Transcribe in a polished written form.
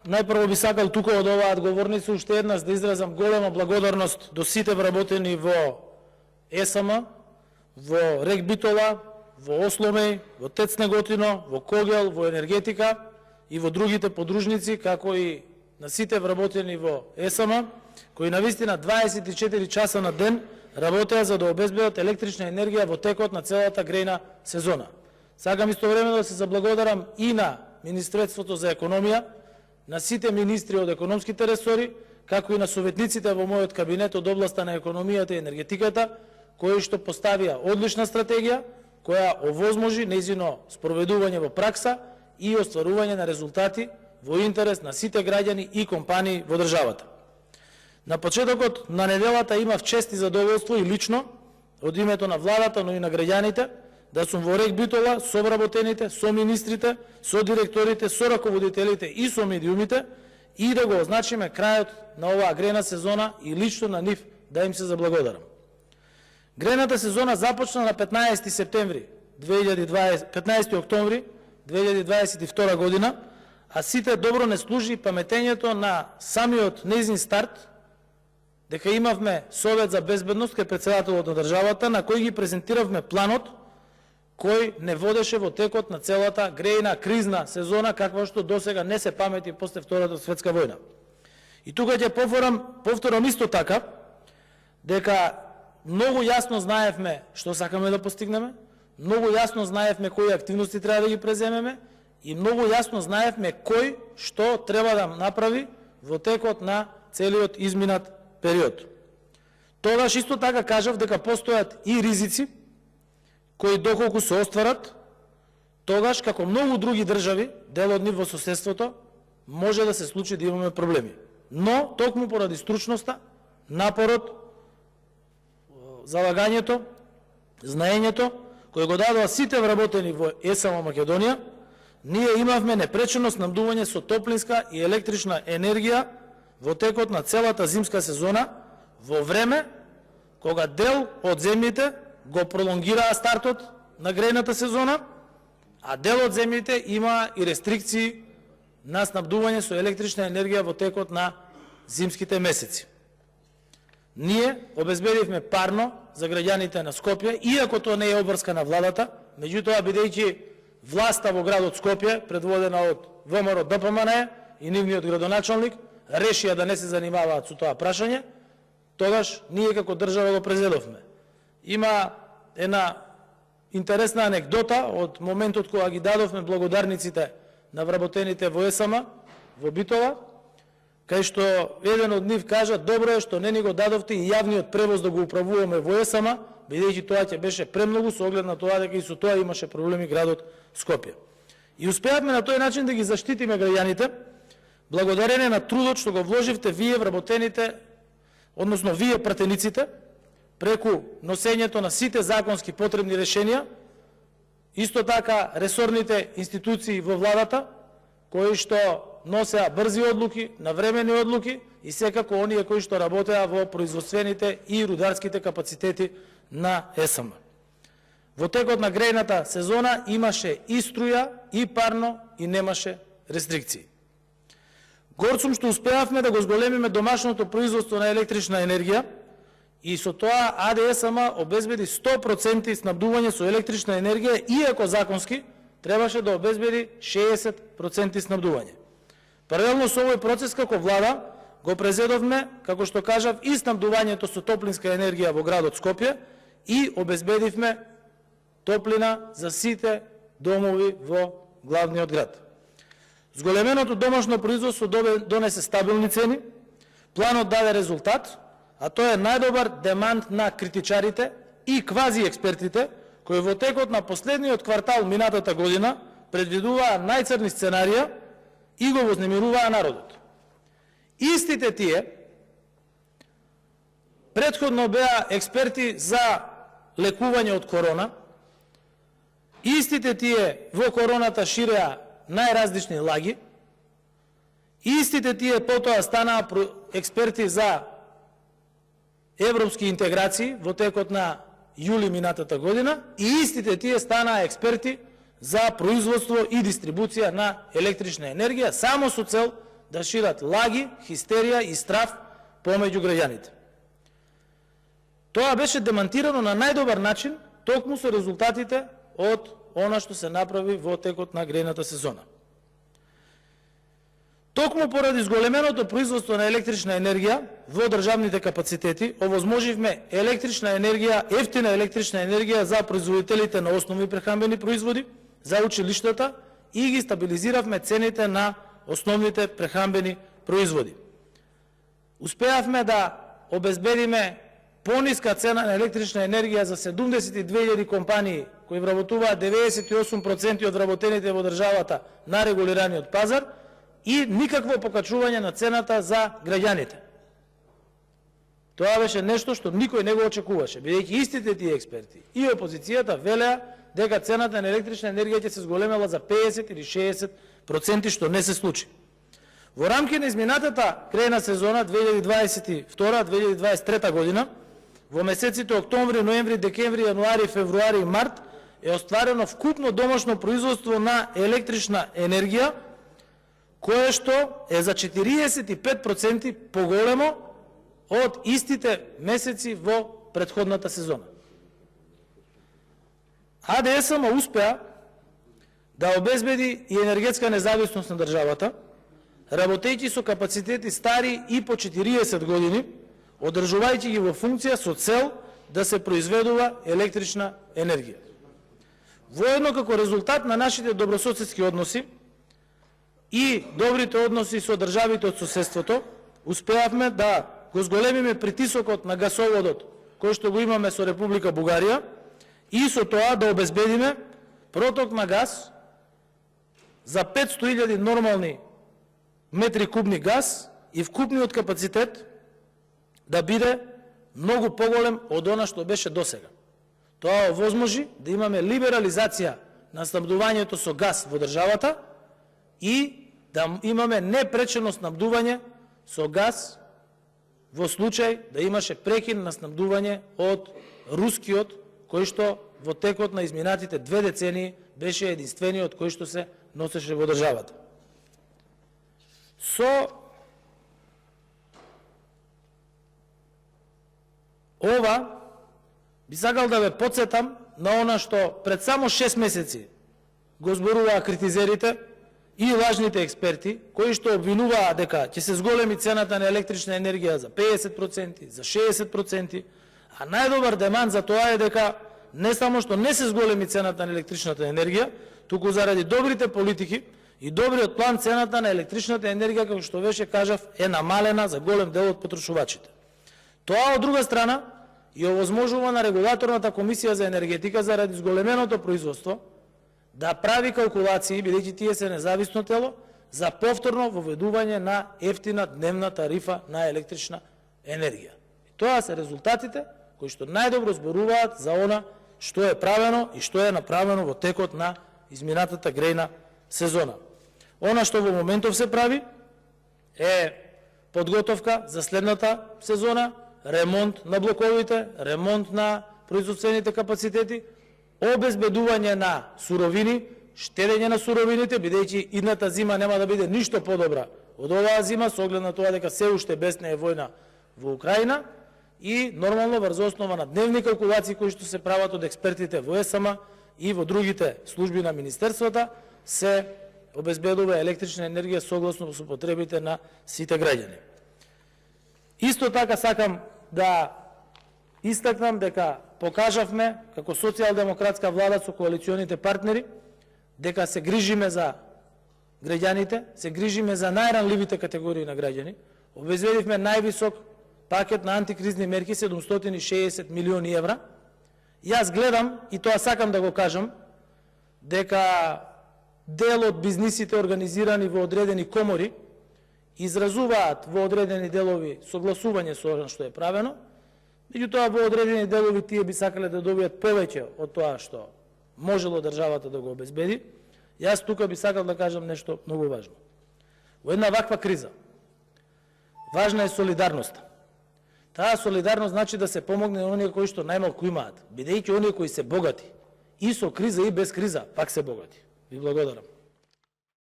најпрво би сакал тука од оваа говорница уште еднаш да изразам голема благодарност до сите вработени во ЕСМ, во РЕК Битола, во Осломеј, во ТЕЦ Неготино, во Когел, во енергетика и во другите подружници, како и на сите вработени во ЕСМ, кои навистина 24 часа на ден работеа за да обезбедат електрична енергија во текот на целата грејна сезона. Сакам истовремено да се заблагодарам и на Министерството за економија, на сите министри од економските ресори, како и на советниците во мојот кабинет од областа на економијата и енергетиката, кои што поставија одлична стратегија, која овозможи нејзино спроведување во пракса и остварување на резултати во интерес на сите граѓани и компании во државата. На почетокот на неделата имав чест и задоволство и лично, од името на владата, но и на граѓаните, да сум во РЕК Битола со вработените, со министрите, со директорите, со раководителите и со медиумите и да го означиме крајот на оваа грејна сезона и лично на нив да им се заблагодарам. Грејната сезона започна на 15 септември 15 октомври 2022 година, а сите добро не служи паметењето на самиот нејзин старт, дека имавме Совет за безбедност кај претседателот на државата, на кој ги презентиравме планот кој не водеше во текот на целата грејна кризна сезона, каква што досега не се памети после Втората светска војна. И тука ќе повторам исто така, дека многу јасно знаевме што сакаме да постигнеме, многу јасно знаевме кои активности треба да ги преземеме и многу јасно знаевме кој што треба да направи во текот на целиот изминат период. Тогаш исто така кажав дека постојат и ризици кои доколку се остварат, тогаш како многу други држави, дел од нив во соседството, може да се случи да имаме проблеми. Но токму поради стручноста, напорот, залагањето, знаењето кој го дадоа сите вработени во ЕСМ Македонија, ние имавме непречено снабдување со топлинска и електрична енергија во текот на целата зимска сезона, во време кога дел од земјите го пролонгираа стартот на грејната сезона, а дел од земјите има и рестрикции на снабдување со електрична енергија во текот на зимските месеци. Ние обезбедивме парно за граѓаните на Скопје, иако тоа не е обврска на владата, меѓутоа бидејќи власта во градот Скопје, предводена од ВМРО ДПМН и нивниот градоначалник, решија да не се занимаваат со тоа прашање, тогаш ние како држава го презедовме. Има една интересна анекдота од моментот кога ги дадовме благодарниците на вработените во ЕСМ, во Битола, кај што еден од нив кажа: добро е што не ни го дадовте и јавниот превоз да го управуваме во ЕСМ, бидејќи тоа ќе беше премногу со оглед на тоа дека и со тоа имаше проблеми градот Скопје. И успеавме на тој начин да ги заштитиме граѓаните, благодарение на трудот што го вложивте вие вработените, односно вие пратениците, преку носењето на сите законски потребни решенија, исто така ресорните институции во владата, кои што носеа брзи одлуки, навремени одлуки и секако оние кои што работеа во производствените и рударските капацитети на ЕСМ. Во текот на грејната сезона имаше и струја, и парно, и немаше рестрикции. Горд сум што успеавме да го зголемиме домашното производство на електрична енергија и со тоа АДСМ обезбеди 100% снабдување со електрична енергија, иако законски требаше да обезбеди 60% снабдување. Паралелно со овој процес како влада го презедовме, како што кажав, и снабдувањето со топлинска енергија во градот Скопје и обезбедивме топлина за сите домови во главниот град. Зголеменото домашно производство донесе стабилни цени, планот даде резултат, а тоа е најдобар демант на критичарите и квази експертите, кои во текот на последниот квартал минатата година предвидуваа најцрни сценарија и го вознемируваа народот. Истите тие претходно беа експерти за лекување од корона, истите тие во короната ширеа најразлични лаги, истите тие потоа станаа експерти за европски интеграции во текот на јули минатата година и истите тие станаа експерти за производство и дистрибуција на електрична енергија само со цел да шират лаги, хистерија и страв помеѓу граѓаните. Тоа беше демантирано на најдобар начин токму со резултатите од она што се направи во текот на грејната сезона. Токму поради зголеменото производство на електрична енергија во државните капацитети, овозможивме ефтина електрична енергија за производителите на основни прехранбени производи, за училиштата и ги стабилизиравме цените на основните прехранбени производи. Успеавме да обезбедиме пониска цена на електрична енергија за 72.000 компании кои вработуваат 98% од вработените во државата на регулираниот пазар и никакво покачување на цената за граѓаните. Тоа беше нешто што никој не го очекуваше, бидејќи истите тие експерти и опозицијата велеа дека цената на електрична енергија ќе се зголемела за 50 или 60%, што не се случи. Во рамки на изминатата грејна сезона 2022-2023 година, во месеците октомври, ноември, декември, јануари, февруари и март е остварено вкупно домашно производство на електрична енергија, кое што е за 45% поголемо од истите месеци во претходната сезона. АДСМ успеа да обезбеди и енергетска независност на државата, работејќи со капацитети стари и по 40 години, одржувајќи ги во функција со цел да се произведува електрична енергија. Воедно како резултат на нашите добрососедски односи и добрите односи со државите од соседството, успеавме да го зголемиме притисокот на гасоводот кој што го имаме со Република Бугарија и со тоа да обезбедиме проток на газ за 500.000 нормални метри кубни газ и вкупниот капацитет да биде многу поголем од она што беше досега. Тоа овозможи да имаме либерализација на снабдувањето со газ во државата и да имаме непречено снабдување со газ во случај да имаше прекин на снабдување од рускиот, кој што во текот на изминатите 2 децении беше единствениот кој што се носеше во државата. Со ова би сакал да ве потсетам на она што пред само 6 месеци го зборуваа критизерите и лажните експерти, кои што обвинуваа дека ќе се зголеми цената на електрична енергија за 50%, за 60%, а најдобар демант за тоа е дека не само што не се зголеми цената на електричната енергија, туку заради добрите политики и добриот план цената на електричната енергија, како што беше кажав, е намалена за голем дел од потрошувачите. Тоа од друга страна и овозможува на регулаторната комисија за енергетика заради зголеменото производство да прави калкулации, бидејќи тие се независно тело, за повторно воведување на ефтина дневна тарифа на електрична енергија. И тоа се резултатите кои што најдобро зборуваат за она што е правено и што е направено во текот на изминатата грејна сезона. Она што во моментов се прави е подготовка за следната сезона, ремонт на блоковите, ремонт на производствените капацитети, обезбедување на суровини, штедење на суровините, бидејќи идната зима нема да биде ништо подобра од оваа зима, со оглед на тоа дека се уште бесне е војна во Украина, и нормално врз основа на дневни калкулации кои што се прават од експертите во ЕСМ и во другите служби на министерствата, се обезбедува електрична енергија согласно со потребите на сите граѓани. Исто така сакам да истакнам дека покажавме како социјалдемократска влада со коалиционите партнери дека се грижиме за граѓаните, се грижиме за најранливите категории на граѓани. Обезбедивме највисок пакет на антикризни мерки 760 милиони евра. Јас гледам, и тоа сакам да го кажам, дека дел од бизнисите организирани во одредени комори изразуваат во одредени делови согласување со она што е правено, меѓутоа во одредени делови тие би сакале да добијат повеќе од тоа што можело државата да го обезбеди. Јас тука би сакал да кажам нешто многу важно. Во една ваква криза важна е солидарноста. Таа солидарност значи да се помогне на оние кои што најмалку имаат, бидејќи оние кои се богати и со криза и без криза пак се богати. Ви благодарам.